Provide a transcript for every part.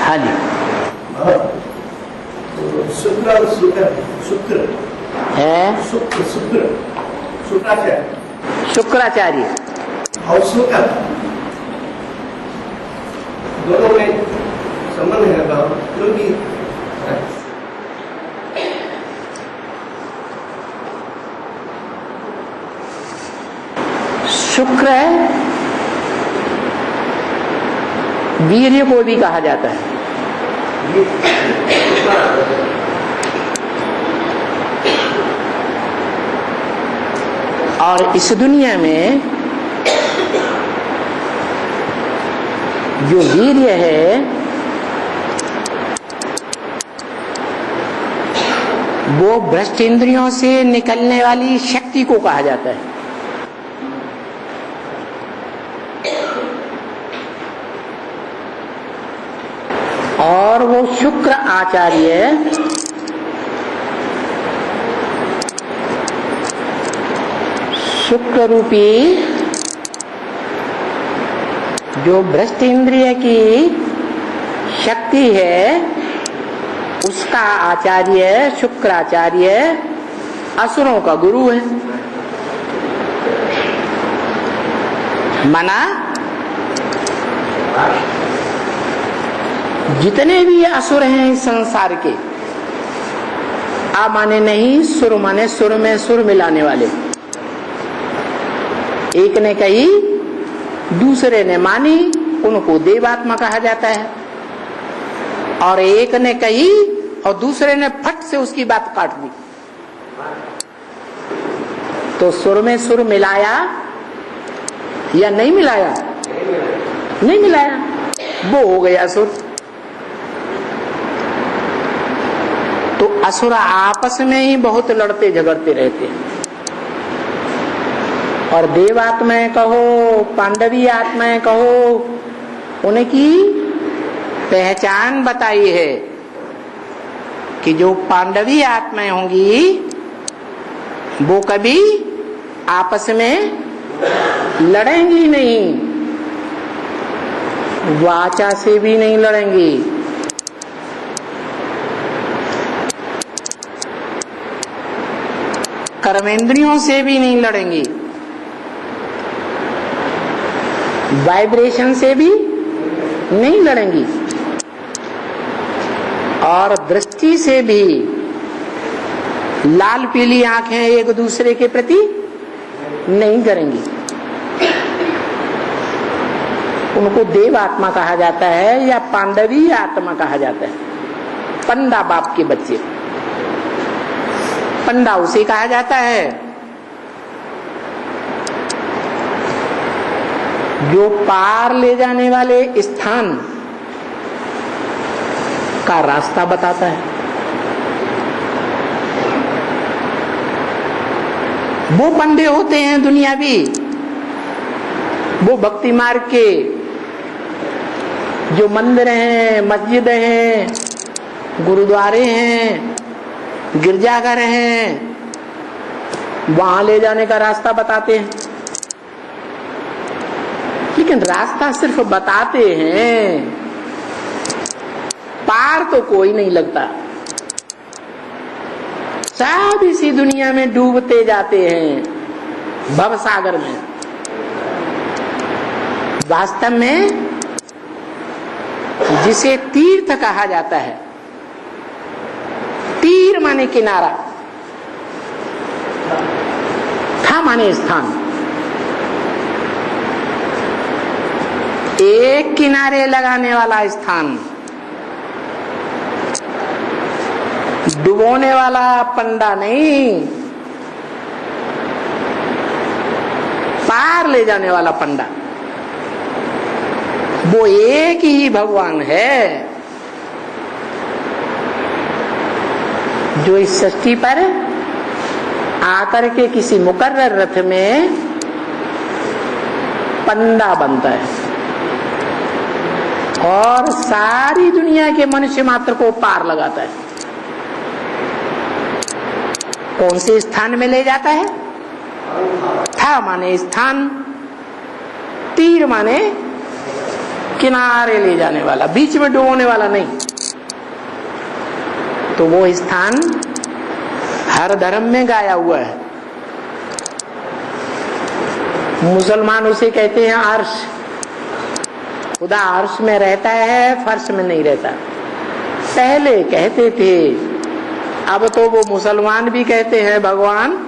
हाँ जी। शुक्र और शुक्र है शुक्राचार्य शुक्राचार्य और शुक्र दोनों में संबंध है भाव, क्योंकि शुक्र वीर्य को भी कहा जाता है। और इस दुनिया में जो वीर्य है वो भ्रष्ट इंद्रियों से निकलने वाली शक्ति को कहा जाता है। और वो शुक्र आचार्य शुक्र रूपी जो भ्रष्ट इंद्रिय की शक्ति है उसका आचार्य शुक्राचार्य असुरों का गुरु है। माना जितने भी असुर हैं इस संसार के, आ माने नहीं, सुर माने सुर में सुर मिलाने वाले, एक ने कही दूसरे ने मानी, उनको देवात्मा कहा जाता है। और एक ने कही और दूसरे ने फट से उसकी बात काट दी, तो सुर में सुर मिलाया या नहीं मिलाया? नहीं मिलाया, वो हो गया असुर। तो असुर आपस में ही बहुत लड़ते झगड़ते रहते हैं। और देवात्माएं कहो, पांडवी आत्माएं कहो, उनकी पहचान बताई है कि जो पांडवी आत्माएं होंगी वो कभी आपस में लड़ेंगी नहीं, वाचा से भी नहीं लड़ेंगी, कर्मेंद्रियों से भी नहीं लड़ेंगी, वाइब्रेशन से भी नहीं लड़ेंगी, और दृष्टि से भी, लाल पीली आंखें एक दूसरे के प्रति नहीं करेंगी। उनको देव आत्मा कहा जाता है या पांडवी आत्मा कहा जाता है। पंडा बाप के बच्चे, पंडा उसे कहा जाता है जो पार ले जाने वाले स्थान का रास्ता बताता है। वो पंडे होते हैं दुनियावी, वो भक्ति मार्ग के जो मंदिर हैं, मस्जिद हैं, गुरुद्वारे हैं, गिरजाघर हैं, वहां ले जाने का रास्ता बताते हैं। लेकिन रास्ता सिर्फ बताते हैं, पार तो कोई नहीं लगता। सब इसी दुनिया में डूबते जाते हैं भवसागर में। वास्तव में जिसे तीर्थ कहा जाता है, तीर माने किनारा, था माने स्थान, एक किनारे लगाने वाला स्थान, डुबोने वाला पंडा नहीं, पार ले जाने वाला पंडा। वो एक ही भगवान है जो इस सृष्टि पर आकर के किसी मुकर्रर रथ में पंडा बनता है और सारी दुनिया के मनुष्य मात्र को पार लगाता है। कौन से स्थान में ले जाता है? था माने स्थान, तीर माने किनारे ले जाने वाला, बीच में डुबोने वाला नहीं। तो वो स्थान हर धर्म में गाया हुआ है। मुसलमान उसे कहते हैं अर्श। खुदा अर्श में रहता है, फर्श में नहीं रहता। पहले कहते थे, अब तो वो मुसलमान भी कहते हैं भगवान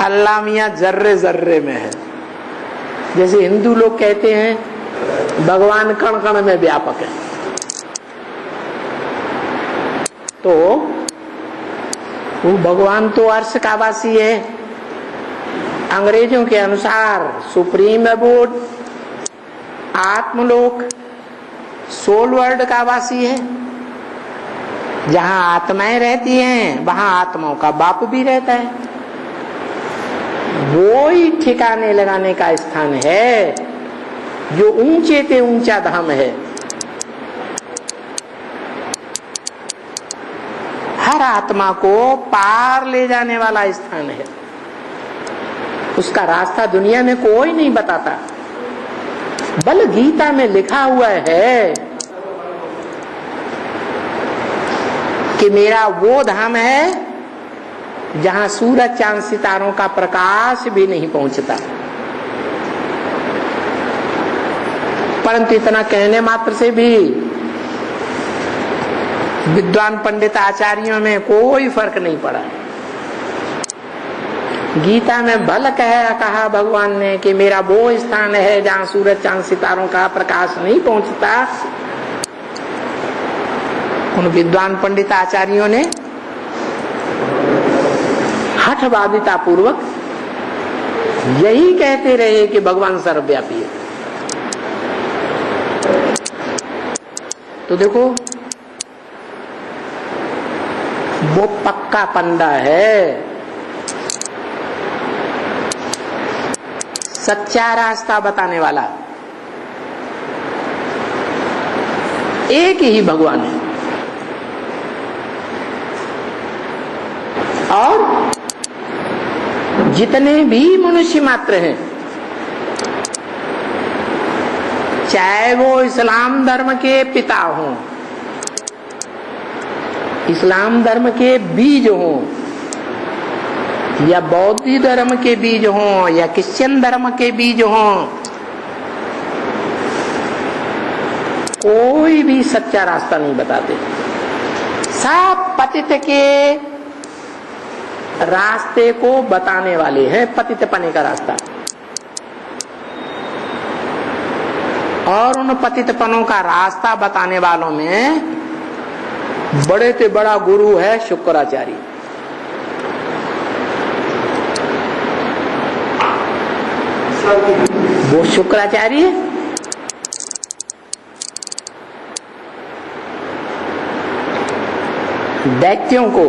अल्लाह मियां जर्रे जर्रे में है। जैसे हिंदू लोग कहते हैं भगवान कण कण में व्यापक है। तो वो भगवान तो अर्श का वासी है। अंग्रेजों के अनुसार सुप्रीम अबोर्ड, आत्मलोक, सोल वर्ल्ड का वासी है। जहां आत्माएं रहती हैं वहां आत्माओं का बाप भी रहता है। वो ही ठिकाने लगाने का स्थान है जो ऊंचे से ऊंचा धाम है। हर आत्मा को पार ले जाने वाला स्थान है। उसका रास्ता दुनिया में कोई नहीं बताता। बल गीता में लिखा हुआ है कि मेरा वो धाम है जहां सूरज चांद सितारों का प्रकाश भी नहीं पहुंचता। परंतु इतना कहने मात्र से भी विद्वान पंडित आचार्यों में कोई फर्क नहीं पड़ा। गीता में भल कहा भगवान ने कि मेरा वो स्थान है जहां सूरज चांद सितारों का प्रकाश नहीं पहुंचता। उन विद्वान पंडित आचार्यों ने हठवादिता पूर्वक यही कहते रहे कि भगवान सर्वव्यापी है। तो देखो वो पक्का पंडा है, सच्चा रास्ता बताने वाला। एक ही भगवान है और जितने भी मनुष्य मात्र हैं, चाहे वो इस्लाम धर्म के पिता हों, इस्लाम धर्म के बीज हों, या बौद्ध धर्म के बीज हों, या क्रिश्चियन धर्म के बीज हों, कोई भी सच्चा रास्ता नहीं बताते। सब पतित के रास्ते को बताने वाले हैं, पतित पने का रास्ता। और उन पतित पनों का रास्ता बताने वालों में बड़े से बड़ा गुरु है शुक्राचार्य। वो शुक्राचार्य दैत्यों को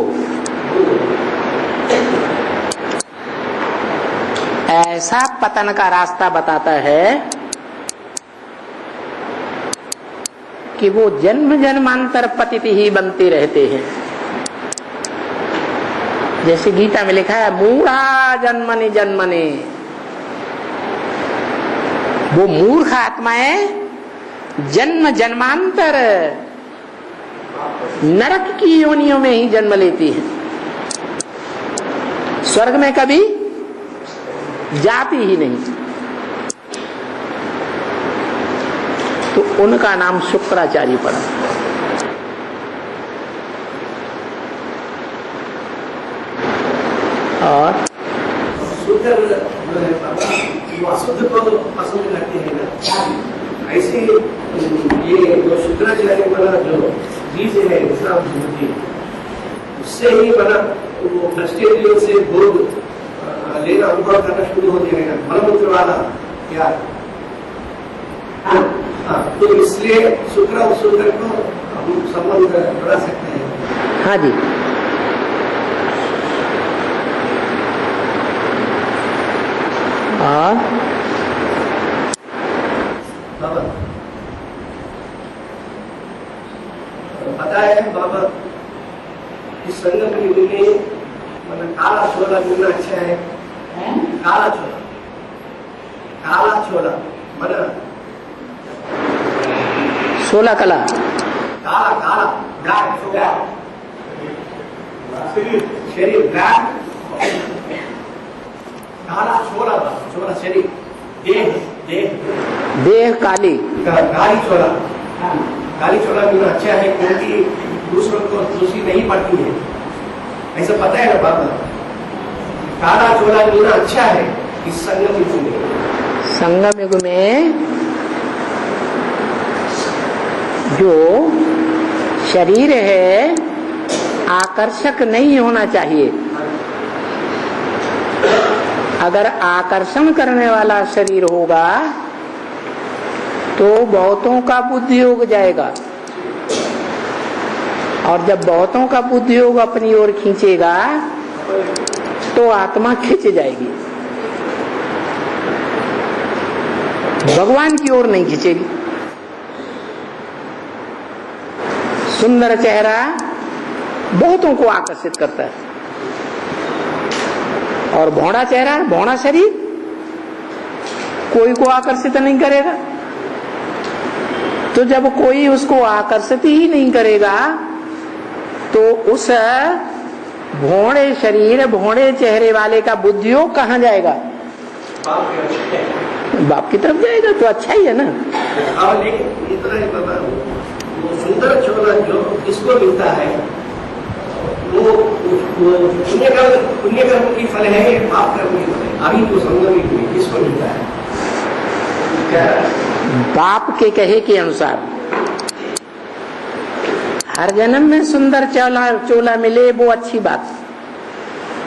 ऐसा पतन का रास्ता बताता है कि वो जन्म जन्मांतर पतित ही बनते रहते हैं। जैसे गीता में लिखा है मूढ़ा जन्मनि जन्मने। वो मूर्ख आत्माएं जन्म जन्मांतर नरक की योनियों में ही जन्म लेती हैं, स्वर्ग में कभी जाती ही नहीं। तो उनका नाम शुक्राचार्य पड़ा। और अशुद्ध को पसंद करते हैं ना, ऐसे ये जो शुक्राचार्य वाला जो बीज है इस्लाम धर्म की, उससे ही बना वो कष्टेंद्रियों से भोग लेना अनुभव करना शुरू हो जाएगा, मलमूत्र वाला क्या। तो इसलिए शुक्र और शुक्र को हम संबंध बढ़ा सकते हैं। हाँ जी, बाबा पता है बाबा, इस संगम की मिलने मतलब काला छोला मिलना अच्छा है। काला छोला, काला छोला मतलब 16 कला, काला काला ब्लैक, शरीर ब्लैक, काला 16 शरीर, देह देह देह काली, काली 16, काली 16 भी अच्छा है क्योंकि दूसरों को दूसरी नहीं पड़ती है, ऐसा पता है ना बाबा। काला 16 मीना अच्छा है इस संगम युग में। संगम युग में जो शरीर है आकर्षक नहीं होना चाहिए। अगर आकर्षण करने वाला शरीर होगा तो बहुतों का बुद्धि योग जाएगा, और जब बहुतों का बुद्धि योग अपनी ओर खींचेगा तो आत्मा खिंच जाएगी, भगवान की ओर नहीं खींचेगी। सुंदर चेहरा बहुतों को आकर्षित करता है, और भौड़ा चेहरा, भौड़ा शरीर कोई को आकर्षित नहीं करेगा। तो जब कोई उसको आकर्षित ही नहीं करेगा तो उस भौड़े शरीर, भौड़े चेहरे वाले का बुद्धियोग कहाँ जाएगा? बाप की तरफ जाएगा। तो अच्छा ही है ना। लेकिन इतना ही पता, वो सुंदर चोला जो किसको मिलता है वो पुण्य कर्म की फल है, पाप कर्म की फल है। अभी तो संगम में किसको मिलता है? बाप के कहे के अनुसार हर जन्म में सुंदर चोला मिले वो अच्छी बात,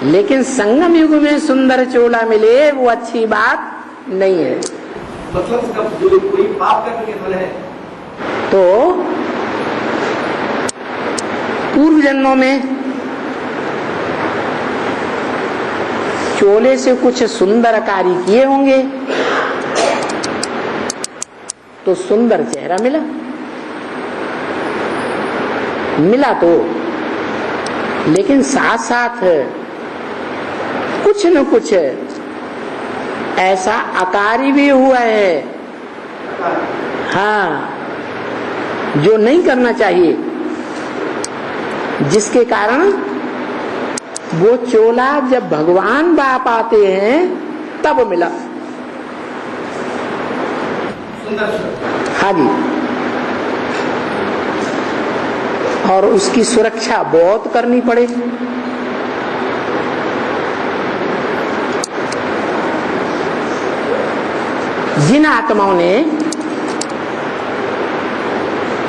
लेकिन संगम युग में सुंदर चोला मिले वो अच्छी बात नहीं है। मतलब जब कोई पाप कर्म के फल है तो पूर्व जन्मों में चोले से कुछ सुंदर कार्य किए होंगे तो सुंदर चेहरा मिला तो, लेकिन साथ साथ कुछ न कुछ ऐसा अकार्य भी हुआ है, हाँ, जो नहीं करना चाहिए, जिसके कारण वो चोला जब भगवान बाप आते हैं तब मिला। हाँ जी, और उसकी सुरक्षा बहुत करनी पड़े। जिन आत्माओं ने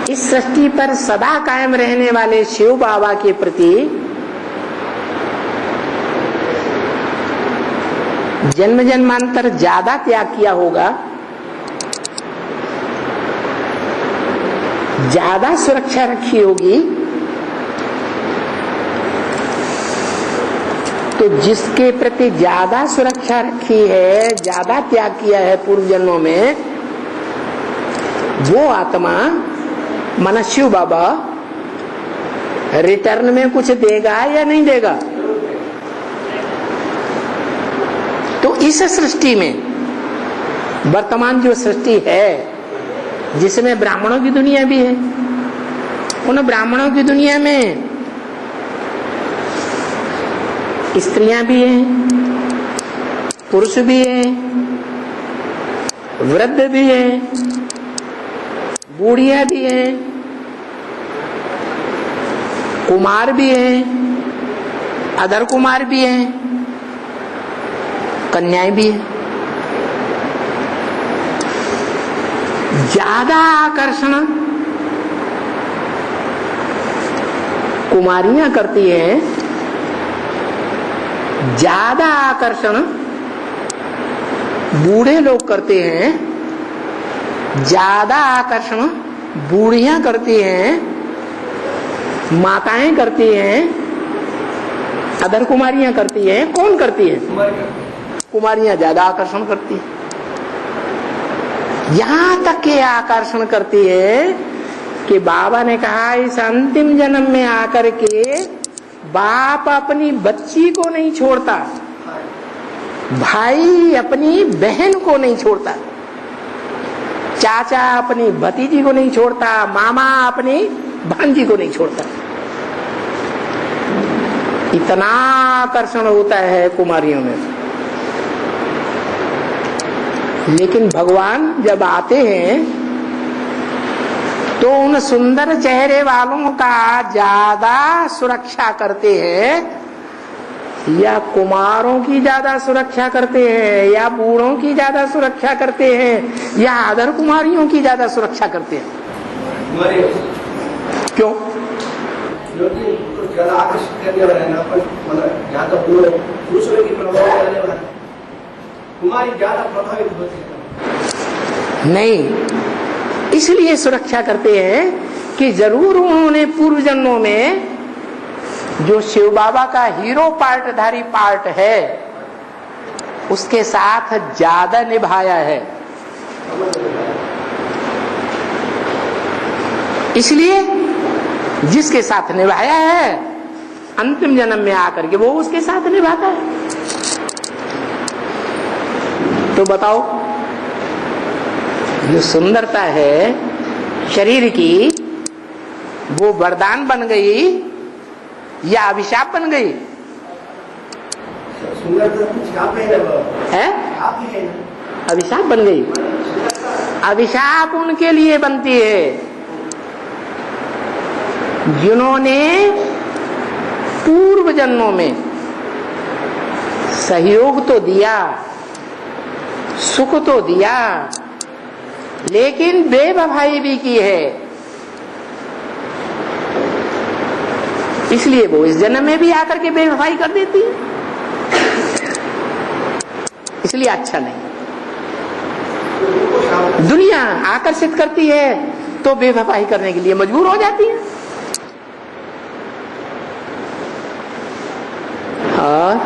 इस सृष्टि पर सदा कायम रहने वाले शिव बाबा के प्रति जन्म जन्मांतर ज्यादा त्याग किया होगा, ज्यादा सुरक्षा रखी होगी, तो जिसके प्रति ज्यादा सुरक्षा रखी है, ज्यादा त्याग किया है पूर्व जन्मों में, वो आत्मा माना शिव बाबा रिटर्न में कुछ देगा या नहीं देगा? तो इस सृष्टि में, वर्तमान जो सृष्टि है जिसमें ब्राह्मणों की दुनिया भी है, उन ब्राह्मणों की दुनिया में स्त्रियां भी हैं, पुरुष भी हैं, वृद्ध भी हैं, बूढ़िया भी हैं, कुमार भी हैं, अधर कुमार भी हैं, कन्याएं भी हैं। ज्यादा आकर्षण कुमारियां करती हैं, ज्यादा आकर्षण बूढ़े लोग करते हैं, ज्यादा आकर्षण बूढ़ियां करती हैं, माताएं करती हैं, अदर कुमारियां करती हैं। कौन करती है? कुमारियां ज्यादा आकर्षण करती है। यहां तक के आकर्षण करती है कि बाबा ने कहा इस अंतिम जन्म में आकर के बाप अपनी बच्ची को नहीं छोड़ता, भाई अपनी बहन को नहीं छोड़ता, चाचा अपनी भतीजी को नहीं छोड़ता, मामा अपनी भांजी को नहीं छोड़ता। इतना आकर्षण होता है कुमारियों में। लेकिन भगवान जब आते हैं तो उन सुंदर चेहरे वालों का ज्यादा सुरक्षा करते हैं, या कुमारों की ज्यादा सुरक्षा करते हैं, या बूढ़ों की ज्यादा सुरक्षा करते हैं, या अदर कुमारियों की ज्यादा सुरक्षा करते हैं? क्यों? ज्यादा आकर्षित करने वाला है ना, मतलब ज्यादा दूसरे की प्रभाव डालने वाला, कुमारी ज्यादा प्रभावित होती है। नहीं, इसलिए सुरक्षा करते हैं कि जरूर उन्होंने पूर्व जन्मों में जो शिव बाबा का हीरो पार्टधारी पार्ट है उसके साथ ज्यादा निभाया है, इसलिए जिसके साथ निभाया है अंतिम जन्म में आकर के वो उसके साथ निभाता है। तो बताओ, जो सुंदरता है शरीर की वो वरदान बन गई या अभिशाप बन गई? है अभिशाप बन गई। अभिशाप उनके लिए बनती है जिन्होंने पूर्व जन्मों में सहयोग तो दिया, सुख तो दिया, लेकिन बेवफाई भी की है, इसलिए वो इस जन्म में भी आकर के बेवफाई कर देती है। इसलिए अच्छा नहीं। दुनिया आकर्षित करती है तो बेवफाई करने के लिए मजबूर हो जाती है। और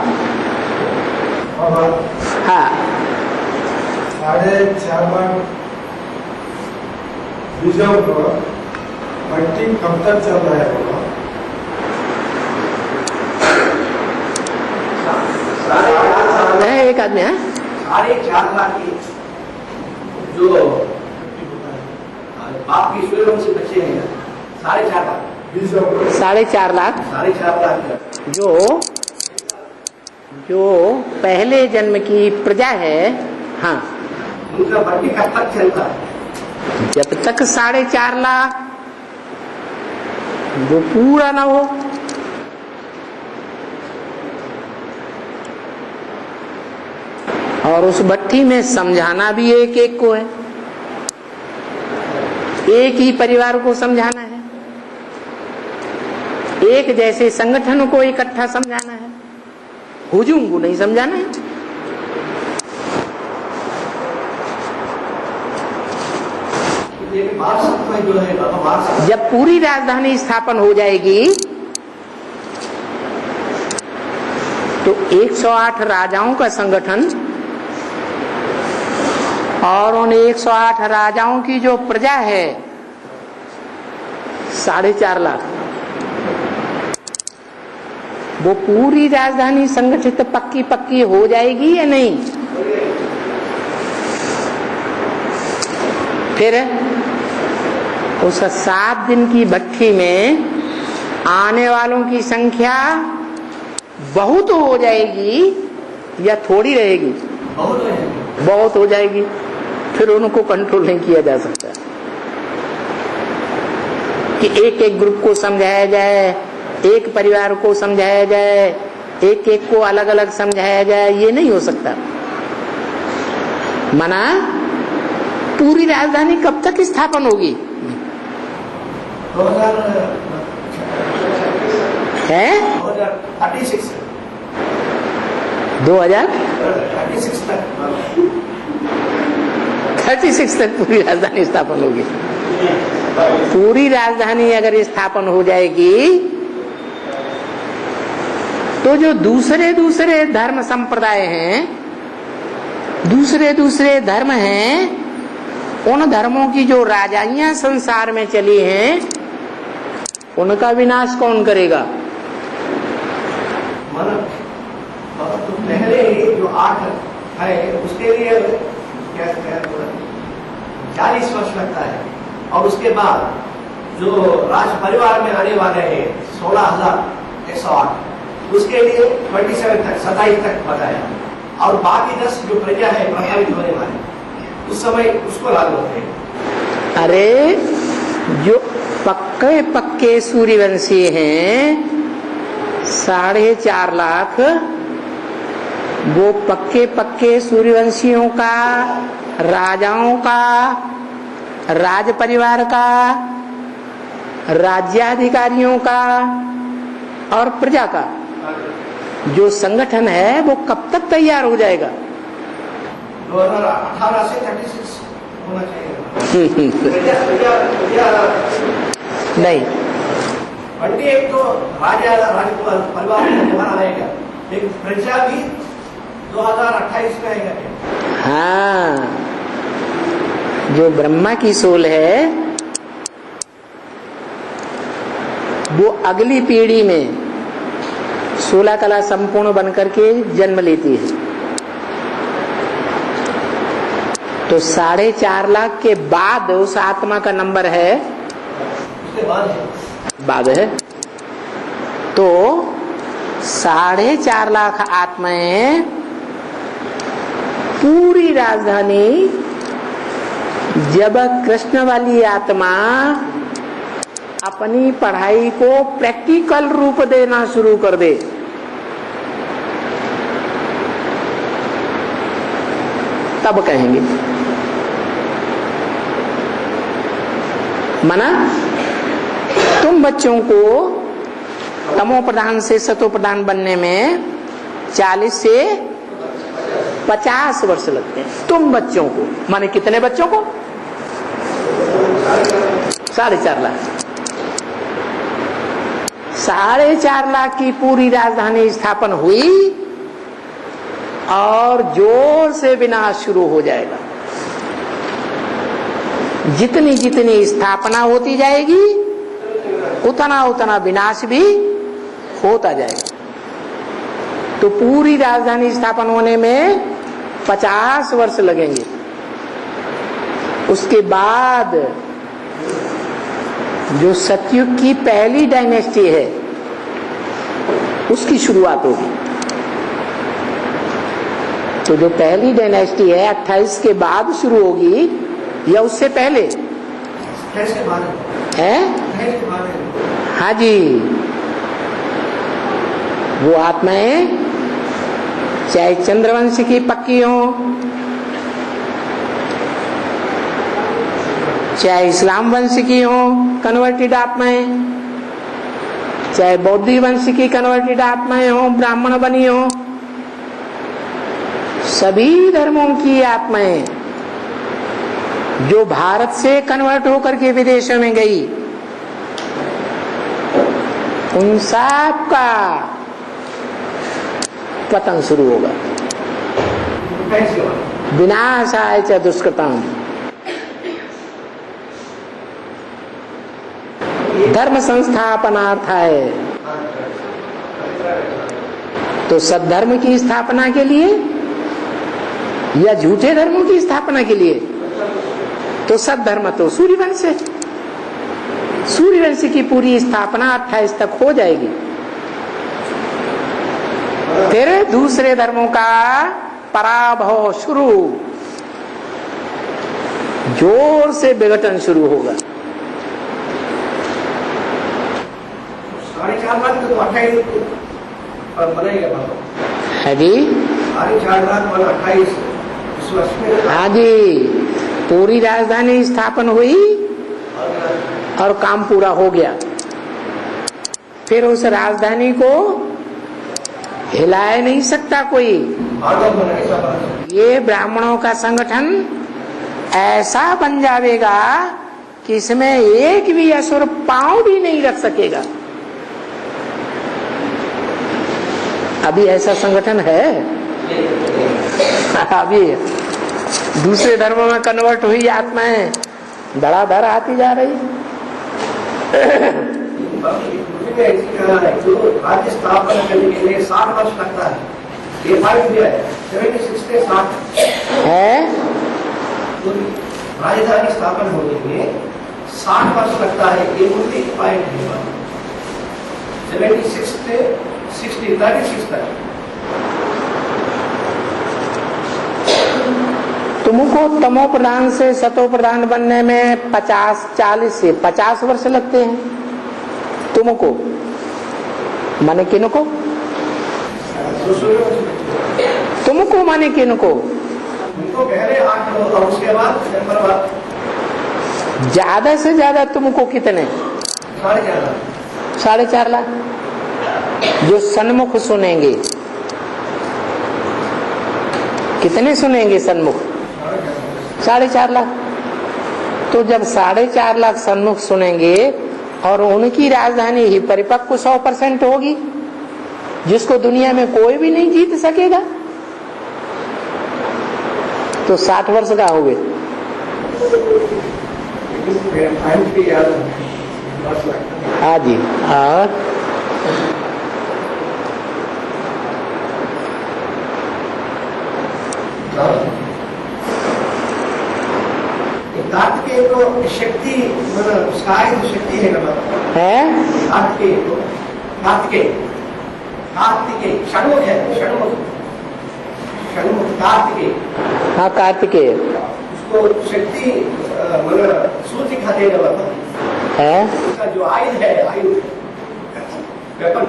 हाँ, 4.5 लाख रिजर्व पर भट्टी कब तक चल रहा है बाबा? एक आदमी है 4.5 लाख की जो बाप की ईश्वर से बच्चे हैं, 4.5 लाख 4.5 लाख 4.5 लाख जो पहले जन्म की प्रजा है। हाँ, उनका भट्टी कब तक चलता है? जब तक 4.5 लाख जो पूरा ना हो। और उस भट्टी में समझाना भी एक एक को है, एक ही परिवार को समझाना है, एक जैसे संगठन को इकट्ठा समझाना है, हुजूम को नहीं समझाना है। जब पूरी राजधानी स्थापन हो जाएगी तो 108 राजाओं का संगठन और उन 108 राजाओं की जो प्रजा है 4.5 लाख, वो पूरी राजधानी संगठित पक्की पक्की हो जाएगी या नहीं? फिर उस 7 दिन की भट्टी में आने वालों की संख्या बहुत हो जाएगी या थोड़ी रहेगी? बहुत हो जाएगी। फिर उनको कंट्रोल नहीं किया जा सकता कि एक एक ग्रुप को समझाया जाए, एक परिवार को समझाया जाए, एक एक को अलग अलग समझाया जाए, ये नहीं हो सकता। मना पूरी राजधानी कब तक स्थापन होगी? है 2036 तक पूरी राजधानी स्थापन होगी। पूरी राजधानी अगर स्थापन हो जाएगी तो जो दूसरे दूसरे धर्म संप्रदाय हैं, दूसरे दूसरे धर्म हैं, उन धर्मों की जो राजाइयां संसार में चली हैं उनका विनाश कौन करेगा? तो पहले ही जो 8 है उसके लिए क्या 40 वर्ष लगता है। और उसके बाद जो राज परिवार में आने वाले हैं 16,108, उसके लिए 27 तक बताया। और बाकी 10 जो प्रजा है प्रभावित होने वाले, उस समय उसको लागू होते हैं। अरे जो पक्के पक्के सूर्यवंशी हैं 4.5 लाख, वो पक्के पक्के सूर्यवंशियों का, राजाओं का, राज परिवार का, राज्याधिकारियों का और प्रजा का जो संगठन है वो कब तक तैयार हो जाएगा? 2018 से 36 होना चाहिए। नहीं, 28 तो राज परिवार में जमाना आएगा, लेकिन प्रजा भी 2028 में आएगा। हाँ, जो ब्रह्मा की सोल है वो अगली पीढ़ी में 16 कला संपूर्ण बनकर के जन्म लेती है। तो 4.5 लाख के बाद उस आत्मा का नंबर है, उसके बाद है। तो 4.5 लाख आत्माएं पूरी राजधानी, जब कृष्ण वाली आत्मा अपनी पढ़ाई को प्रैक्टिकल रूप देना शुरू कर दे, तब कहेंगे। मना तुम बच्चों को तमो प्रधान से सतो प्रधान बनने में 40 से 50 वर्ष लगते हैं। तुम बच्चों को, माने कितने बच्चों को? 4.5 लाख। 4.5 लाख की पूरी राजधानी स्थापन हुई और जोर से विनाश शुरू हो जाएगा। जितनी जितनी स्थापना होती जाएगी उतना उतना विनाश भी होता जाएगा। तो पूरी राजधानी स्थापन होने में 50 वर्ष लगेंगे। उसके बाद जो सतयुग की पहली डायनेस्टी है उसकी शुरुआत होगी। तो जो पहली डायनेस्टी है 28 के बाद शुरू होगी या उससे पहले है? हाँ जी, वो आत्माएं चाहे चंद्रवंश की पक्की हो, चाहे इस्लाम वंश की हो कन्वर्टेड आत्माएं, चाहे बौद्ध वंश की कन्वर्टेड आत्माएं हो, ब्राह्मण बनी हो, सभी धर्मों की आत्माएं जो भारत से कन्वर्ट होकर के विदेशों में गई, उन सब का पतन शुरू होगा। विनाशाय च दुष्कृताम। धर्म संस्थापनार्थाय, तो सद्धर्म की स्थापना के लिए या झूठे धर्मों की स्थापना के लिए? तो सद्धर्म तो सूर्यवंश है। सूर्यवंश की पूरी स्थापना 28 तक हो जाएगी। फिर दूसरे धर्मों का पराभव शुरू, जोर से विघटन शुरू होगा। 4.5 लाख तो 28 बनेगा है जी। 4.5 लाख 28 इस वर्ष में। हाँ जी, पूरी राजधानी स्थापन हुई और काम पूरा हो गया। फिर उस राजधानी को हिलाए नहीं सकता कोई। ये ब्राह्मणों का संगठन ऐसा बन जाएगा कि इसमें एक भी असुर पांव भी नहीं रख सकेगा। अभी ऐसा संगठन है? अभी दूसरे धर्मों में कन्वर्ट हुई आत्माएं धड़ाधड़ आती जा रही। जो राज्य स्थापना करने के लिए 60 वर्ष लगता है, ये 5 ईयर 76 से 60 है। राजधानी स्थापन होने में 60 वर्ष लगता है। ये मूर्ति पॉइंट है 76 से 36 तक। तुमको तमो प्रधान से सतो प्रधान बनने में 40 से 50 वर्ष लगते हैं। तुमको माने किनको? तुमको माने किनको? उनको पहले 8 और उसके बाद नंबर बाद ज्यादा से ज्यादा तुमको कितने? 4.5 लाख जो सन्मुख सुनेंगे। कितने सुनेंगे सन्मुख? 4.5 लाख। तो जब 4.5 लाख सन्मुख सुनेंगे और उनकी राजधानी ही परिपक्व 100% होगी, जिसको दुनिया में कोई भी नहीं जीत सकेगा, तो 60 वर्ष का हो गए। हाँ जी। और कार्तिकेय को शक्ति मतलब उसका शक्ति है ना है। कार्तिकेय षण्मुख है। षण्मुख कार्तिकेय। हाँ कार्तिकेय। उसको शक्ति मतलब सूर्य दिखाते है। उसका जो आयुध है, आयुध वेपन,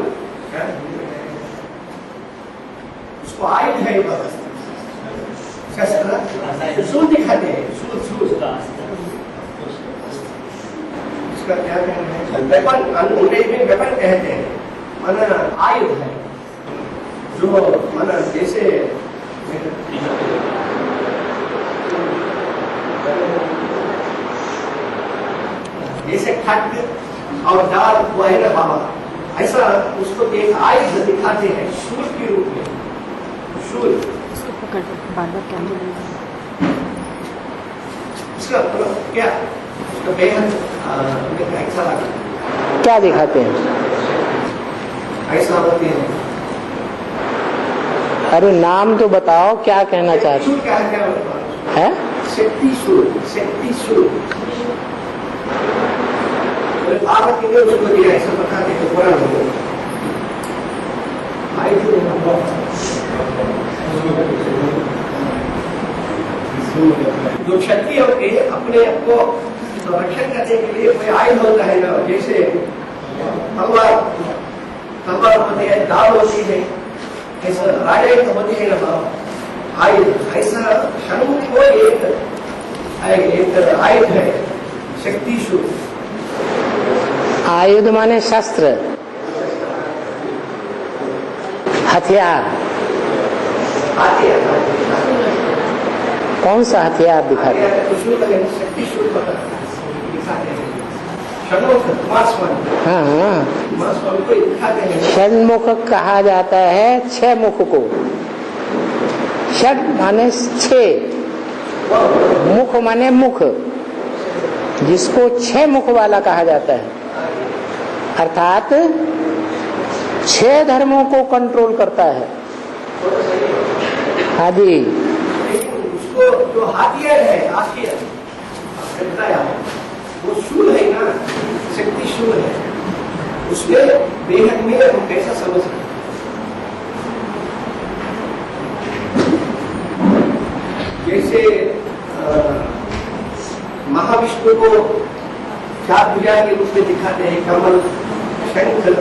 उसको आयुध है शस्त्र, सूर्य दिखाते हैं। सूर्य उसका क्या कहना है? वेपन, अंग्रेजी में वेपन कहते हैं, माना आयुध है जो माना जैसे खड्ग और डाल वो है ना बाबा, ऐसा उसको एक आयुध दिखाते हैं शूल के रूप में। शूल उसका क्या उसका बेहद ऐसा लगा। क्या दिखाते हैं? ऐसा होती है। अरे नाम तो बताओ, क्या कहना चाहते शूल क्या है? शक्ति शूल, शक्ति शूल। भारत के लिए उसको दिया ऐसा बताते हैं पूरा लोग। जो क्षत्रिय होते हैं अपने आप को रक्षण करने के लिए कोई आयुध होता है ना, जैसे तलवार होती है, दाल होती है, ऐसा राजा होती है ना आयुध, ऐसा षण्मुख को एक आयुध है शक्ति शूल। आयुध माने शस्त्र, हथियार। कौन सा हथियार दिखाते हैं? हाँ हाँ, षण्मुख कहा जाता है 6 मुख को। षड माने 6, मुख माने मुख, जिसको 6 मुख वाला कहा जाता है, अर्थात 6 धर्मों को कंट्रोल करता है। हाँ जी। उसको जो हाथियार है, वो शूल है ना, शक्ति शूल है। उसमें बेहद में हम कैसा समझ सकते? जैसे महाविष्णु को 4 भुजा के रूप में दिखाते हैं, कमल, शंकर,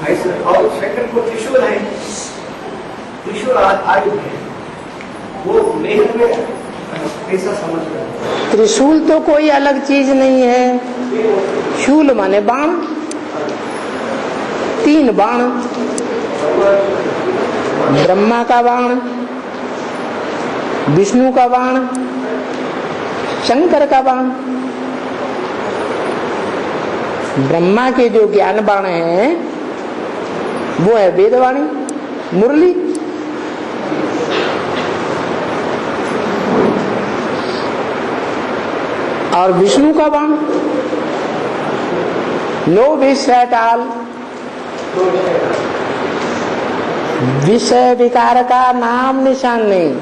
ऐसा। और शंकर को त्रिशूल है, त्रिशूल आयुध है, वो मेहर में कैसा समझ रहे हैं? त्रिशूल तो कोई अलग चीज नहीं है। शूल माने बाण, 3 बाण, ब्रह्मा का बाण, विष्णु का बाण, शंकर का बाण। ब्रह्मा के जो ज्ञान बाण हैं वो है वेदवाणी, मुरली। और विष्णु का बाण नो विषय टाल, विषय विकार का नाम निशान नहीं।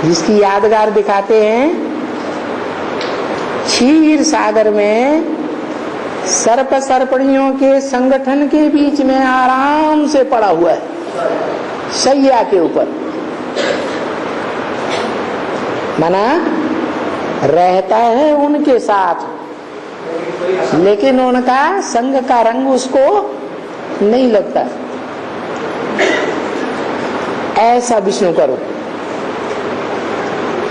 जिसकी यादगार दिखाते हैं, क्षीर सागर में सर्प सर्पणियों के संगठन के बीच में आराम से पड़ा हुआ है, शैया के ऊपर, माना रहता है उनके साथ, लेकिन उनका संग का रंग उसको नहीं लगता। ऐसा विष्णु करो,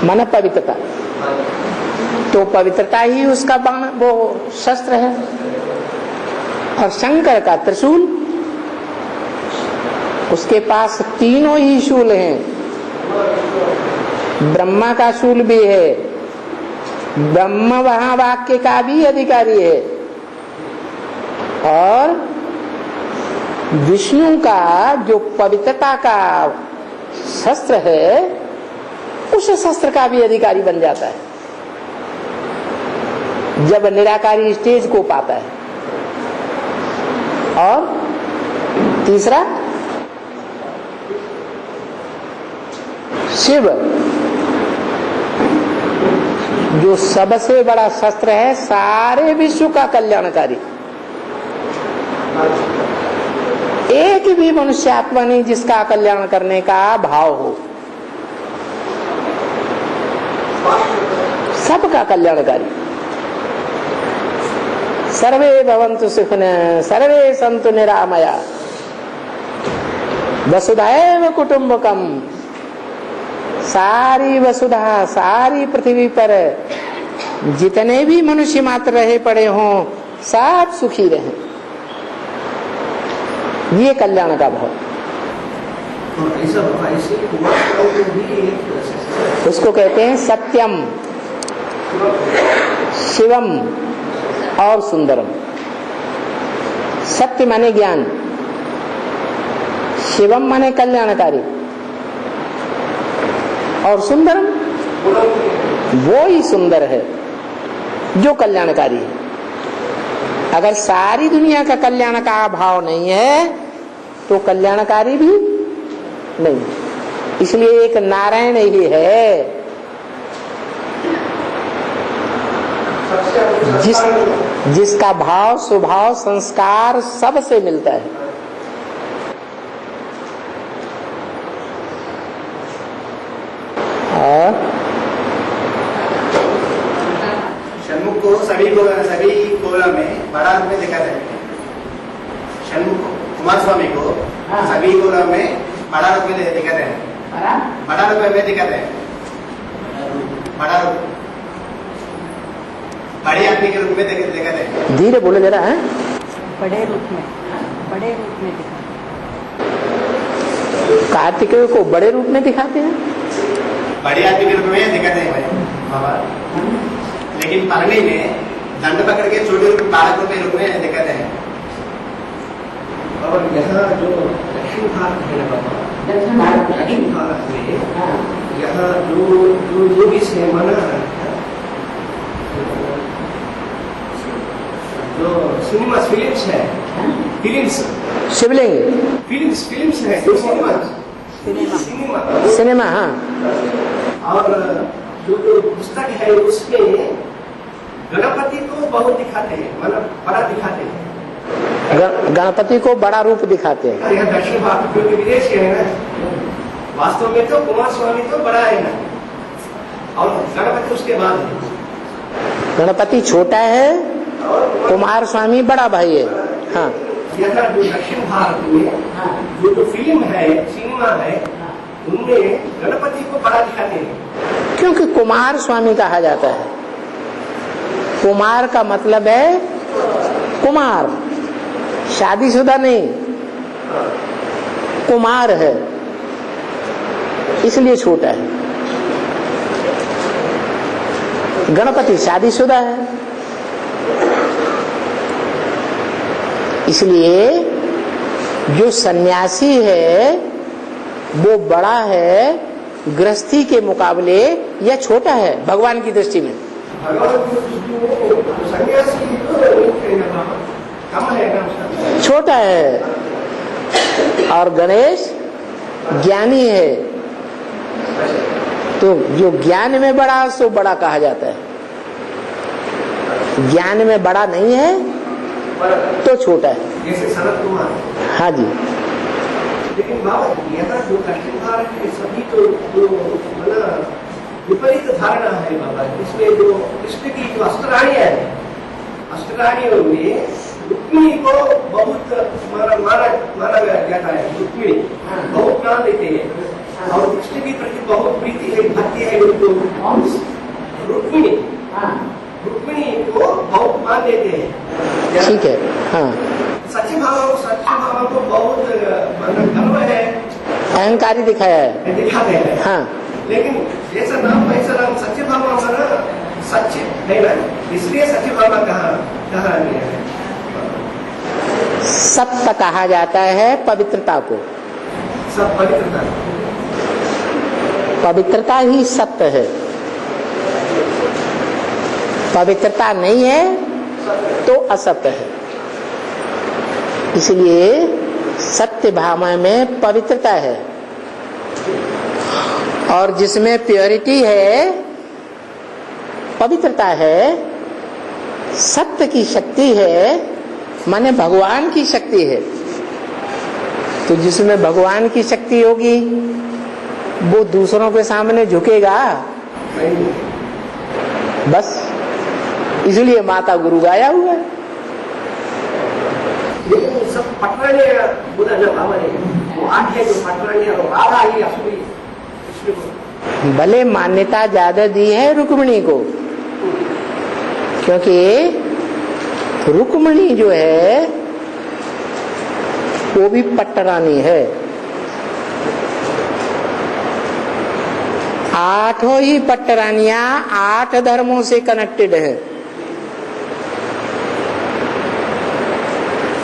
मन पवित्रता, तो पवित्रता ही उसका बाण, वो शस्त्र है। और शंकर का त्रिशूल, उसके पास तीनों ही शूल हैं। ब्रह्मा का शूल भी है, ब्रह्म वहां वाक्य का भी अधिकारी है, और विष्णु का जो पवित्रता का शस्त्र है, उस शस्त्र का भी अधिकारी बन जाता है जब निराकारी स्टेज को पाता है। और तीसरा, शिव जो सबसे बड़ा शस्त्र है, सारे विश्व का कल्याणकारी। एक भी मनुष्य आत्मा नहीं जिसका कल्याण करने का भाव हो, सबका कल्याणकारी। सर्वे भवन्तु सुखिनः सर्वे सन्तु निरामया वसुधैव कुटुम्बकम। सारी वसुधा, सारी पृथ्वी पर जितने भी मनुष्य मात्र रहे पड़े हों, सब सुखी रहें, ये कल्याण का भाव। उसको कहते हैं सत्यम, शिवम और सुंदरम। सत्य माने ज्ञान, शिवम माने कल्याणकारी, और सुंदरम वो ही सुंदर है जो कल्याणकारी है। अगर सारी दुनिया का कल्याण का भाव नहीं है तो कल्याणकारी भी नहीं। इसलिए एक नारायण ही है जिसका भाव स्वभाव संस्कार सबसे मिलता है। षण्मुख को सभी कोला में बड़ा रूप में देखा जाए। षण्मुख कुमार स्वामी को सभी कोला में बड़ा रूप में देखा जाए। बड़ा रूप में देखा जाए, बड़ा रूप, बड़े आदमी के रूप में देखा जाए। धीरे बोले जरा है। बड़े रूप में दिखा। कार्तिकेय को बड़े रूप में दिखाते हैं, बड़े आदमी के रूप में दिखाते हैं भाई बाबा। लेकिन पढ़ने में दंड पकड़ के छोटे बालक रूप में दिखाते हैं। और यहाँ जो दक्षिण भारत है ना बाबा, दक्षिण भारत में यहाँ जो योगी से मना जो सिनेमा फिल्म्स है, शिवलिंग फिल्म्स है, सिनेमा, हाँ। और जो पुस्तक है उसमें गणपति को बहुत दिखाते हैं, मतलब बड़ा दिखाते हैं। गणपति को बड़ा रूप दिखाते हैं। यहाँ दक्षिण भारत क्योंकि विदेश है ना, वास्तव में तो कुमार स्वामी तो बड़ा है ना, और गणपति उसके बाद है। गणपति छोटा है, कुमार स्वामी बड़ा भाई है। हाँ, यहाँ जो दक्षिण भारत में जो फिल्म है, सिनेमा है, उनमें गणपति को बड़ा दिखाते हैं। क्योंकि कुमार स्वामी कहा जाता है। कुमार का मतलब है कुमार, शादीशुदा नहीं, कुमार है, इसलिए छोटा है। गणपति शादीशुदा है, इसलिए जो सन्यासी है वो बड़ा है गृहस्थी के मुकाबले, या छोटा है भगवान की दृष्टि में। छोटा है। और गणेश ज्ञानी है, तो जो ज्ञान में बड़ा सो बड़ा कहा जाता है, ज्ञान में बड़ा नहीं है तो छोटा है। जैसे सनत कुमार। हाँ जी। लेकिन बाबा यहाँ जो दक्षिण भारत के सभी तो मतलब विपरीत धारणा है बाबा, इसमें जो कृष्ण की जो अष्टराणियां है, अष्टराणियों में रुक्मिणी को बहुत माना जाता है। रुक्मिणी बहुत मान लेते हैं और कृष्ण के प्रति बहुत प्रीति है, भक्ति है उनको। रुक्मिणी को बहुत मान लेते हैं। ठीक है। हाँ, सच्चे भाव को बहुत गर्व है, अहंकारी दिखाया है, दिखाते हैं। हाँ। लेकिन जैसा नाम वैसा नाम सच्चे भाव हमारा सच्चे है ना, इसलिए सच्चे भाव कहा गया है। सत्य कहा जाता है पवित्रता को, सब पवित्रता, पवित्रता ही सत्य है। पवित्रता नहीं है तो असत्य है। इसलिए सत्य भाव में पवित्रता है, और जिसमें प्योरिटी है, पवित्रता है, सत्य की शक्ति है, माने भगवान की शक्ति है। तो जिसमें भगवान की शक्ति होगी वो दूसरों के सामने झुकेगा बस। इसलिए माता गुरु गाया हुआ है। लेकिन सब पटरानी बोला ना बाबा ने, वो आगे जो पटरानी और राधा ही असली कृष्ण को भले मान्यता ज्यादा दी है रुक्मिणी को, क्योंकि रुक्मिणी जो है वो भी पटरानी है। आठों ही पटरानियां 8 धर्मों से कनेक्टेड है।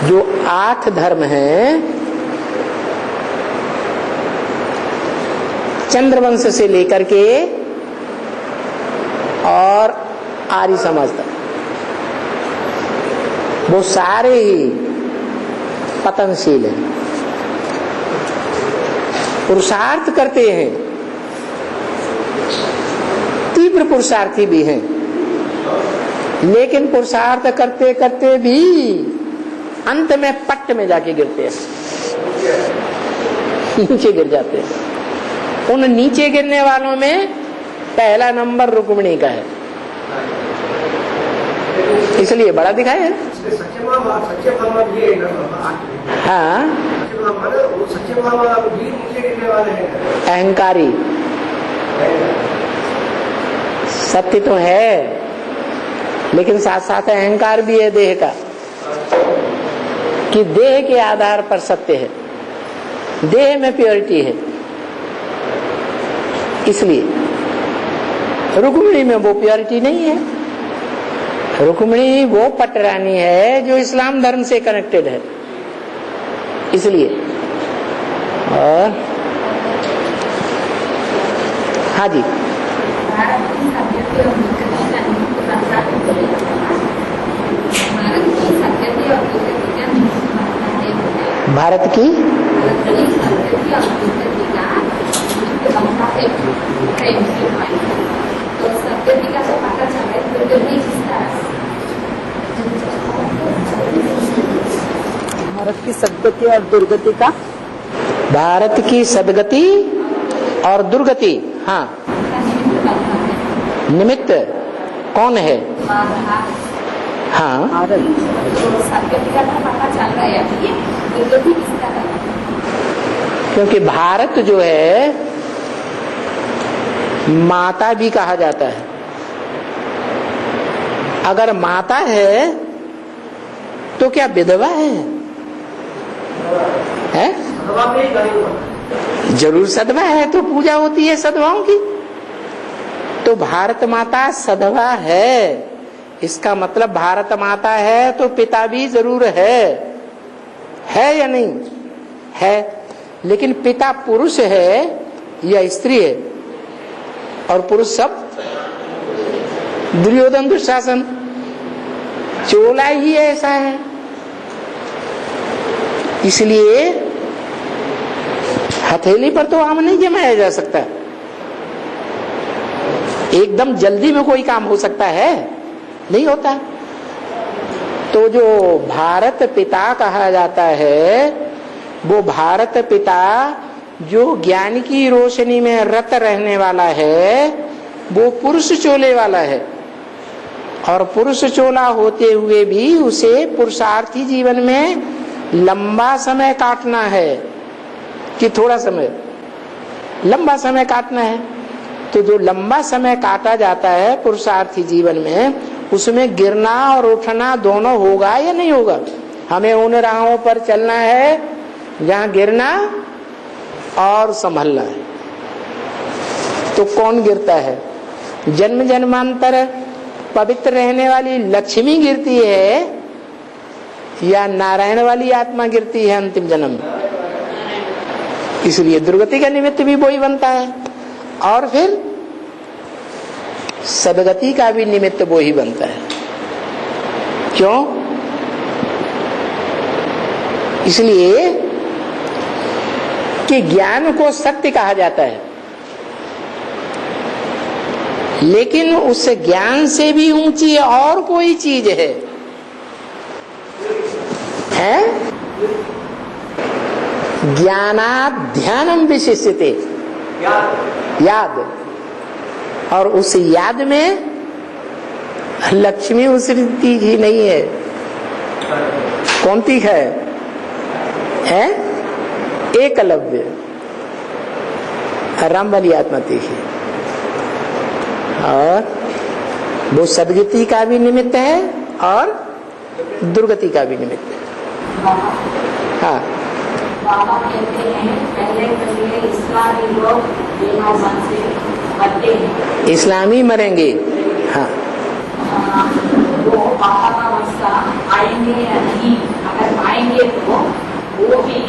जो 8 धर्म हैं, चंद्रवंश से लेकर के और आर्य समाज तक, वो सारे ही पतनशील हैं, पुरुषार्थ करते हैं, तीव्र पुरुषार्थी भी हैं, लेकिन पुरुषार्थ करते करते भी अंत में पट्ट में जाके गिरते हैं, नीचे गिर जाते हैं। उन नीचे गिरने वालों में पहला नंबर रुक्मिणी का है, इसलिए बड़ा दिखाया है। सच्चे मामा भी है ना। हाँ, वो सच्चे मामा भी नीचे गिरने वाले हैं, अहंकारी। सत्य तो है, लेकिन साथ साथ अहंकार भी है देह का, कि देह के आधार पर सत्य है, देह में प्योरिटी है। इसलिए रुक्मिणी में वो प्योरिटी नहीं है। रुक्मिणी वो पटरानी है जो इस्लाम धर्म से कनेक्टेड है, इसलिए। और हाँ जी, भारत की भारत की सदगति और दुर्गति का, भारत की सदगति और दुर्गति, हाँ, निमित्त कौन है? हाँ, क्योंकि भारत जो है माता भी कहा जाता है। अगर माता है तो क्या विधवा है? जरूर सधवा है, तो पूजा होती है सधवाओं की। तो भारत माता सधवा है, इसका मतलब भारत माता है तो पिता भी जरूर है या नहीं है? लेकिन पिता पुरुष है या स्त्री है? और पुरुष सब दुर्योधन दुशासन, चोला ही ऐसा है। इसलिए हथेली पर तो आम नहीं जमाया जा सकता, एकदम जल्दी में कोई काम हो सकता है? नहीं होता। तो जो भारत पिता कहा जाता है, वो भारत पिता जो ज्ञान की रोशनी में रत रहने वाला है, वो पुरुष चोले वाला है। और पुरुष चोला होते हुए भी उसे पुरुषार्थी जीवन में लंबा समय काटना है कि थोड़ा समय? लंबा समय काटना है। तो जो लंबा समय काटा जाता है पुरुषार्थी जीवन में, उसमें गिरना और उठना दोनों होगा या नहीं होगा? हमें उन राहों पर चलना है जहां गिरना और संभलना है। तो कौन गिरता है? जन्म जन्मांतर पवित्र रहने वाली लक्ष्मी गिरती है या नारायण वाली आत्मा गिरती है अंतिम जन्म? इसलिए दुर्गति का निमित्त भी वही बनता है और फिर सदगति का भी निमित्त वही बनता है। क्यों? इसलिए कि ज्ञान को सत्य कहा जाता है, लेकिन उस ज्ञान से भी ऊंची और कोई चीज है? ज्ञानात् ध्यानम विशिष्यते, याद। और उस याद में लक्ष्मी उसकी ही नहीं है। कौन तीख है? एकलव्य, राम वाली आत्मा तीख है। और वो सदगति का भी निमित्त है और दुर्गति का भी निमित्त है। हाँ, बाबा कहते हैं पहले इस्लामी लोग से मरते हैं, इस्लामी मरेंगे। हाँ, वो बाबा का अवस्था आएंगे या नहीं? अगर आएंगे तो वो भी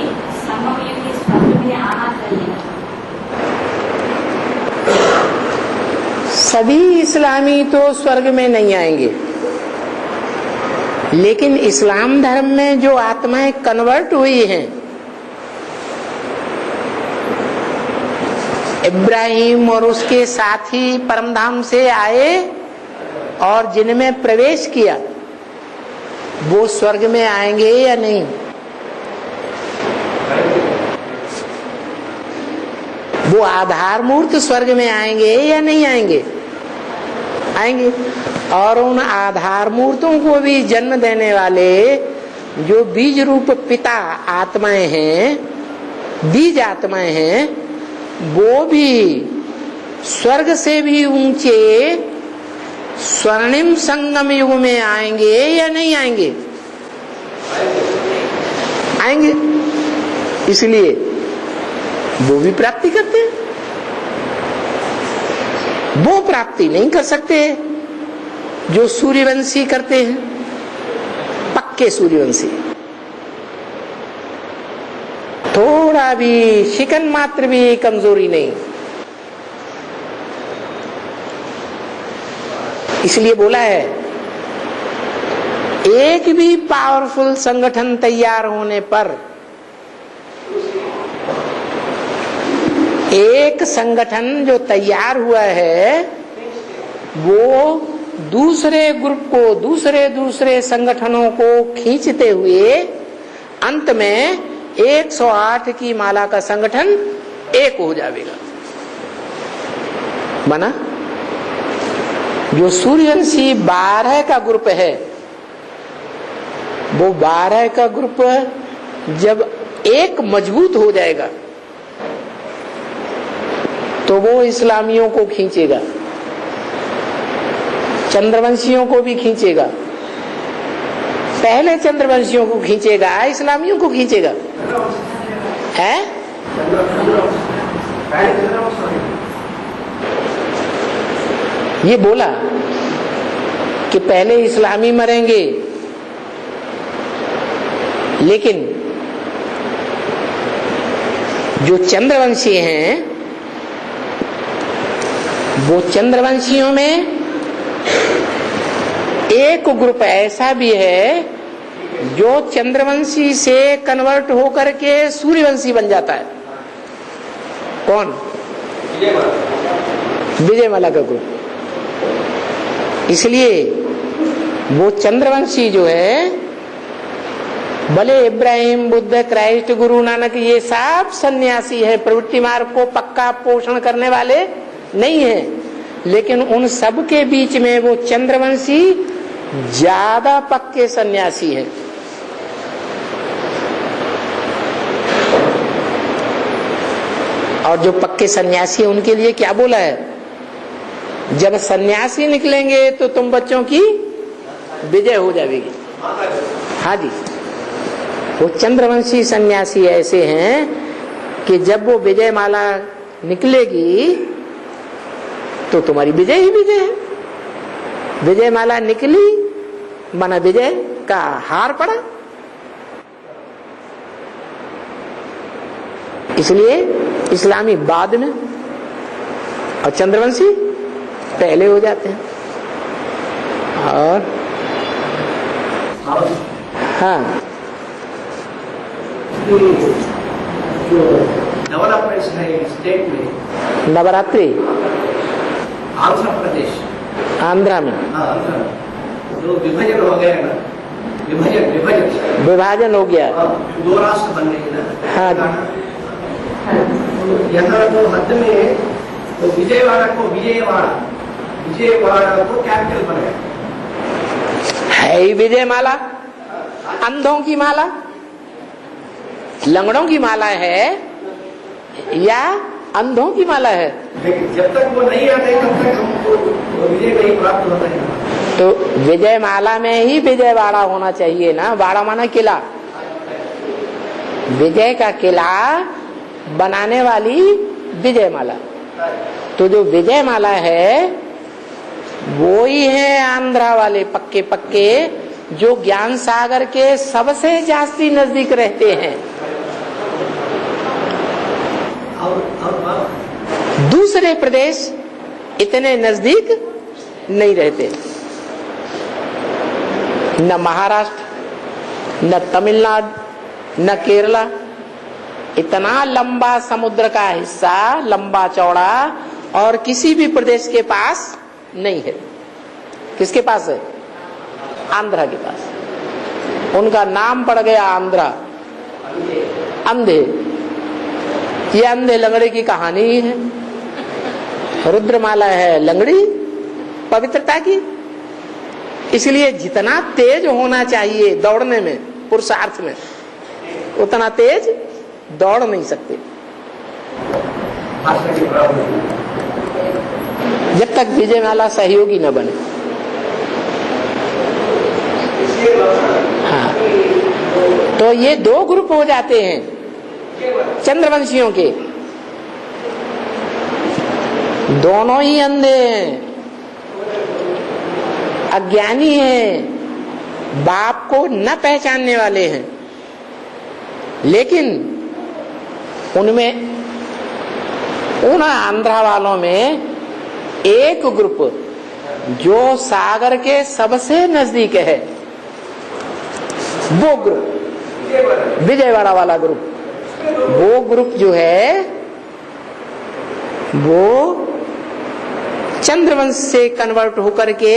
संगम की स्पर्श में आना चाहिए। सभी इस्लामी तो स्वर्ग में नहीं आएंगे, लेकिन इस्लाम धर्म में जो आत्माएं कन्वर्ट हुई हैं, इब्राहिम और उसके साथी परमधाम से आए और जिनमें प्रवेश किया, वो स्वर्ग में आएंगे या नहीं? वो आधार मूर्त स्वर्ग में आएंगे या नहीं आएंगे? आएंगे। और उन आधार मूर्तों को भी जन्म देने वाले जो बीज रूप पिता आत्माएं हैं, बीज आत्माएं हैं, वो भी स्वर्ग से भी ऊंचे स्वर्णिम संगम युग में आएंगे या नहीं आएंगे? आएंगे। इसलिए वो भी प्राप्ति करते हैं। वो प्राप्ति नहीं कर सकते जो सूर्यवंशी करते हैं, पक्के सूर्यवंशी। थोड़ा भी शिकन मात्र भी कमजोरी नहीं। इसलिए बोला है, एक भी पावरफुल संगठन तैयार होने पर, एक संगठन जो तैयार हुआ है वो दूसरे ग्रुप को, दूसरे संगठनों को खींचते हुए अंत में 108 की माला का संगठन एक हो जाएगा। बना? जो सूर्यवंशी 12 का ग्रुप है, वो 12 का ग्रुप जब एक मजबूत हो जाएगा तो वो इस्लामियों को खींचेगा, चंद्रवंशियों को भी खींचेगा। पहले चंद्रवंशियों को खींचेगा, इस्लामियों को खींचेगा। है? ये बोला कि पहले इस्लामी मरेंगे, लेकिन जो चंद्रवंशी हैं, वो चंद्रवंशियों में एक ग्रुप ऐसा भी है जो चंद्रवंशी से कन्वर्ट होकर के सूर्यवंशी बन जाता है। कौन? विजयमाला का ग्रुप। इसलिए वो चंद्रवंशी जो है, भले इब्राहिम, बुद्ध, क्राइस्ट, गुरु नानक, ये सब सन्यासी है, प्रवृत्ति मार्ग को पक्का पोषण करने वाले नहीं है, लेकिन उन सब के बीच में वो चंद्रवंशी ज्यादा पक्के सन्यासी है। और जो पक्के सन्यासी है उनके लिए क्या बोला है, जब सन्यासी निकलेंगे तो तुम बच्चों की विजय हो जाएगी। हाँ जी, वो चंद्रवंशी सन्यासी ऐसे हैं कि जब वो विजय माला निकलेगी तो तुम्हारी विजय ही विजय है। विजय माला निकली माना विजय का हार पड़ा। इसलिए इस्लामी बाद में और चंद्रवंशी पहले हो जाते हैं। और हाँ, जो डेवलपमेंट्स है स्टेट में, नवरात्रि आंध्र प्रदेश, आंध्रा में, हाँ आंध्र में जो विभाजन हो गया है ना, विभाजन हो गया, दो राष्ट्र बन गए ना। हाँ। तो यहाँ तो मध्य में तो विजयवाड़ा को कैपिटल बनाया है ही विजय माला। अंधों की माला, लंगड़ों की माला है या अंधों की माला है? लेकिन जब तक वो नहीं आते तब तक हमको विजय नहीं प्राप्त होता है। तो विजय माला में ही विजयवाड़ा होना चाहिए ना। वाड़ा माना किला, विजय का किला बनाने वाली विजय माला। तो जो विजय माला है वो ही है आंध्रा वाले पक्के पक्के, जो ज्ञान सागर के सबसे जास्ती नजदीक रहते हैं। दूसरे प्रदेश इतने नजदीक नहीं रहते, न महाराष्ट्र, न तमिलनाडु, न केरला। इतना लंबा समुद्र का हिस्सा, लंबा चौड़ा, और किसी भी प्रदेश के पास नहीं है। किसके पास है? आंध्रा के पास। उनका नाम पड़ गया आंध्रा, अंधे। ये अंधे लंगड़े की कहानी ही है। रुद्रमाला है लंगड़ी पवित्रता की। इसलिए जितना तेज होना चाहिए दौड़ने में, पुरुषार्थ में, उतना तेज दौड़ नहीं सकते जब तक विजयमाला सहयोगी न बने। हाँ, तो ये दो ग्रुप हो जाते हैं चंद्रवंशियों के। दोनों ही अंधे हैं, अज्ञानी हैं, बाप को न पहचानने वाले हैं। लेकिन उनमें, उन आंध्रा वालों में एक ग्रुप जो सागर के सबसे नजदीक है, वो ग्रुप विजयवाड़ा वाला ग्रुप, वो ग्रुप जो है वो चंद्रवंश से कन्वर्ट होकर के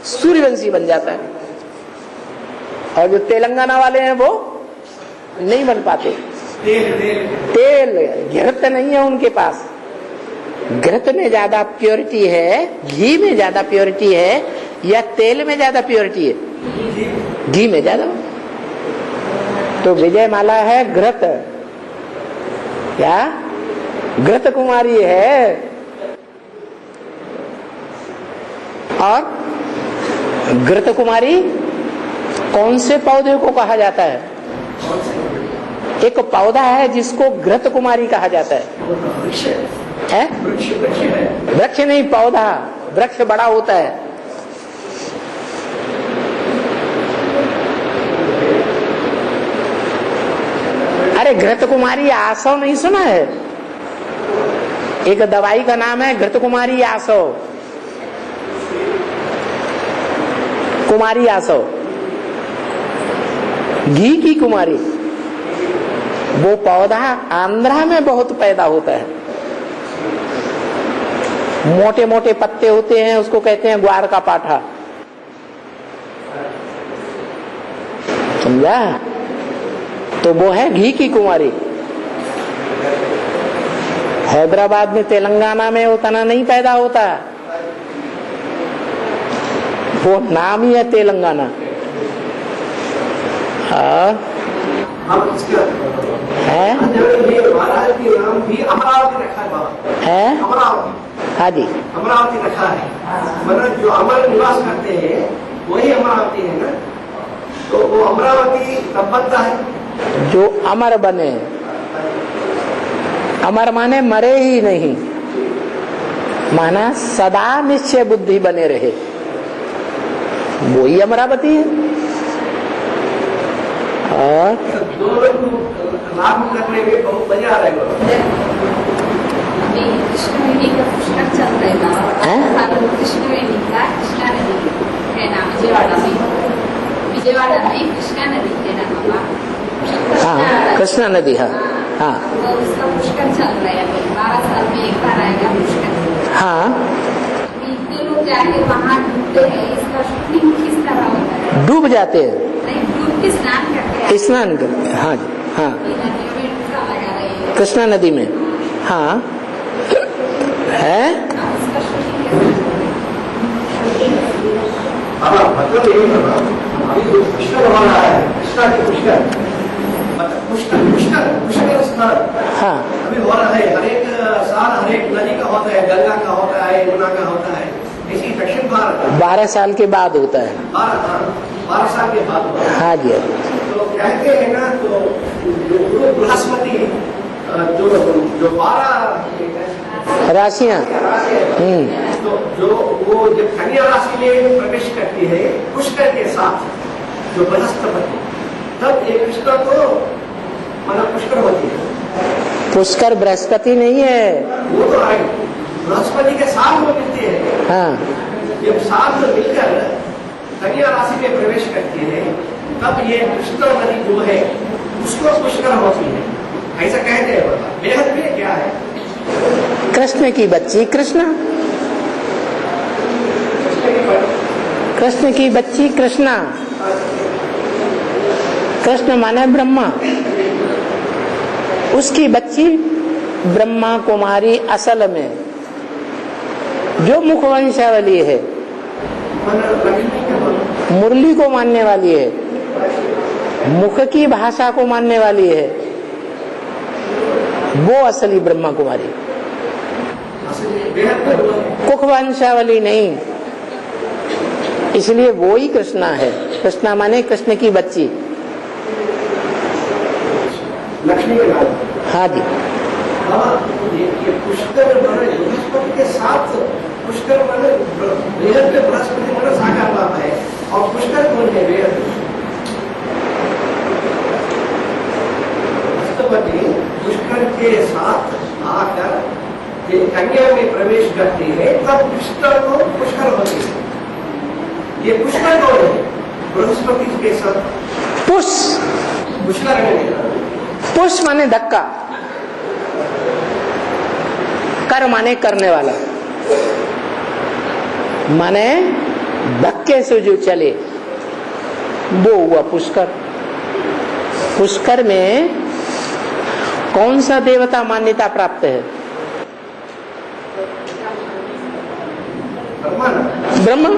सूर्यवंशी बन जाता है। और जो तेलंगाना वाले हैं वो नहीं बन पाते। तेल घृत नहीं है उनके पास। घृत में ज्यादा प्योरिटी है, घी में ज्यादा प्योरिटी है, या तेल में ज्यादा प्योरिटी है? घी में ज्यादा। तो विजयमाला है घृत, क्या घृत कुमारी है। और घृत कुमारी कौन से पौधे को कहा जाता है? एक पौधा है जिसको घृत कुमारी कहा जाता है। वृक्ष नहीं, पौधा। वृक्ष बड़ा होता है। अरे घृत कुमारी आसव नहीं सुना है? एक दवाई का नाम है घृत कुमारी आसव, कुमारी आसव, घी की कुमारी। वो पौधा आंध्रा में बहुत पैदा होता है। मोटे मोटे पत्ते होते हैं, उसको कहते हैं ग्वार का पाठा, समझा? तो वो है घी की कुंवारी। हैदराबाद में, तेलंगाना में उतना नहीं पैदा होता, वो नाम ही है तेलंगाना। हम इसका है ये महाराज के नाम भी अमरावती रखा है बाबा, है अमरावती, हाँ जी, अमरावती रखा है। मतलब जो अमर निवास करते हैं वही अमरावती है ना, तो वो अमरावती कब बनता है? जो अमर बने, अमर माने मरे ही नहीं, माना सदा निश्चय बुद्धि बने रहे, वही अमरावती है। और दोनों लाभ करने में बहुत मजा आ रहा है। अभी कृष्णवेणी का पुष्कर चल रहा हैं? है, कृष्णवेणी का कृष्णा नदी है ना, विजयवाड़ा में कृष्णा नदी है ना बाबा। हाँ, कृष्णा नदी, हाँ हाँ तो उसका पुष्कर चल रहा है अभी, 12 साल में एक बार आएगा पुष्कर। हाँ, इतने लोग जाके वहाँ डूबते हैं, इसका शूटिंग किस तरह होता है? डूब जाते हैं, नहीं, डूब के स्नान करते हैं, स्नान करते हैं, हाँ जी, हाँ, नदियों में डूबा लगा रही है, कृष्णा नदी में, हाँ है। उसका शूटिंग कैसे? मतलब यही है, अभी जो पुष्कर हो रहा है, कृष्णा के पुष्कर, मतलब पुष्कर स्नान हाँ, अभी हो रहा है। हर एक साल हर एक नदी का होता है, गंगा का होता है, यमुना का होता है। इसी दक्षिण भारत 12 साल के बाद होता है। 12 साल के बाद होता है। हाँ जी, तो कहते हैं ना, तो जो गुरु बृहस्पति जो 12 राशियां, तो जो वो जब कन्या राशि में प्रवेश करती है पुष्कर के साथ जो बृहस्पति, तब एक पुष्कर को मतलब पुष्कर होती है। पुष्कर बृहस्पति नहीं है। वो तो है, बृहस्पति के साथ वो मिलती है। हाँ, जब साथ मिलकर कन्या राशि में प्रवेश करती है, तब ये पुष्कर नदी जो है उसको पुष्कर होती है, ऐसा कहते हैं। बेहद में क्या है? कृष्ण की बच्ची कृष्णा, कृष्ण की बच्ची कृष्णा, कृष्ण माने ब्रह्मा, उसकी बच्ची ब्रह्मा कुमारी असल में जो मुखवंशावली है, मुरली को मानने वाली है, मुख की भाषा को मानने वाली है, वो असली ब्रह्मा कुमारी, मुखवंशावली नहीं। इसलिए वो ही कृष्णा है। कृष्णा माने कृष्ण की बच्ची, लक्ष्मी के नाम। हाँ जी। ये पुष्कर माने बृहस्पति के साथ, पुष्कर माने बेहद में बृहस्पति माने साकार बात है, और पुष्कर कौन है? बेहद बृहस्पति पुष्कर के साथ आकर ये कन्या में प्रवेश करती है, तब पुष्कर को पुष्कर होती है। ये पुष्कर कौन है? बृहस्पति के साथ पुष, पुष्कर है। पुष माने धक्का, कर माने करने वाला, माने धक्के से जो चले वो हुआ पुष्कर। पुष्कर में कौन सा देवता मान्यता प्राप्त है? ब्रह्मा।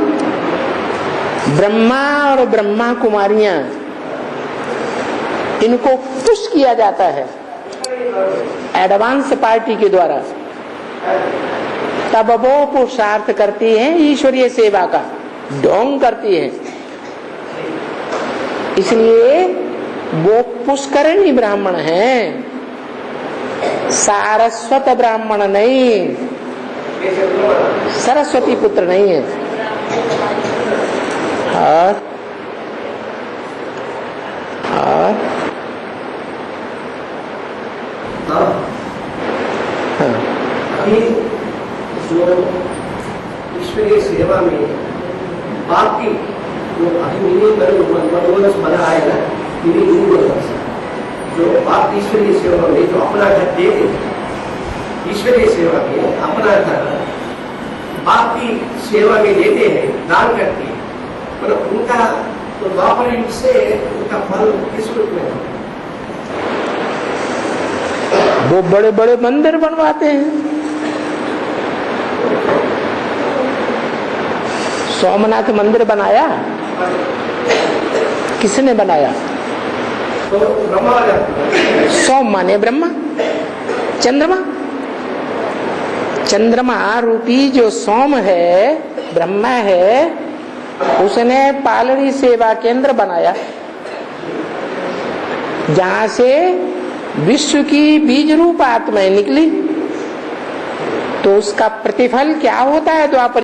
ब्रह्मा और ब्रह्मा कुमारियां, इनको पुश किया जाता है एडवांस पार्टी के द्वारा, तब वो पुरुषार्थ करती हैं, ईश्वरीय सेवा का ढोंग करती हैं। इसलिए वो पुष्करणी ब्राह्मण हैं, सारस्वत ब्राह्मण नहीं, सरस्वती पुत्र नहीं है। और अभी जो ईश्वरीय सेवा में बाकी जो अभी मनोरस बना आएगा, जो बात ईश्वरीय सेवा में जो अपना घर दे दे, ईश्वरीय सेवा में अपना घर बाकी सेवा में लेते हैं, दान करते हैं, पर उनका तो द्वापर युग से उनका फल किस रूप में है? वो बड़े बड़े मंदिर बनवाते हैं। सोमनाथ मंदिर बनाया, किसने बनाया? तो ब्रह्मा सोम माने ब्रह्मा, चंद्रमा, चंद्रमा रूपी जो सोम है, ब्रह्मा है, उसने पालड़ी सेवा केंद्र बनाया, जहां से विश्व की बीज रूप आत्माएं निकली। तो उसका प्रतिफल क्या होता है? द्वापर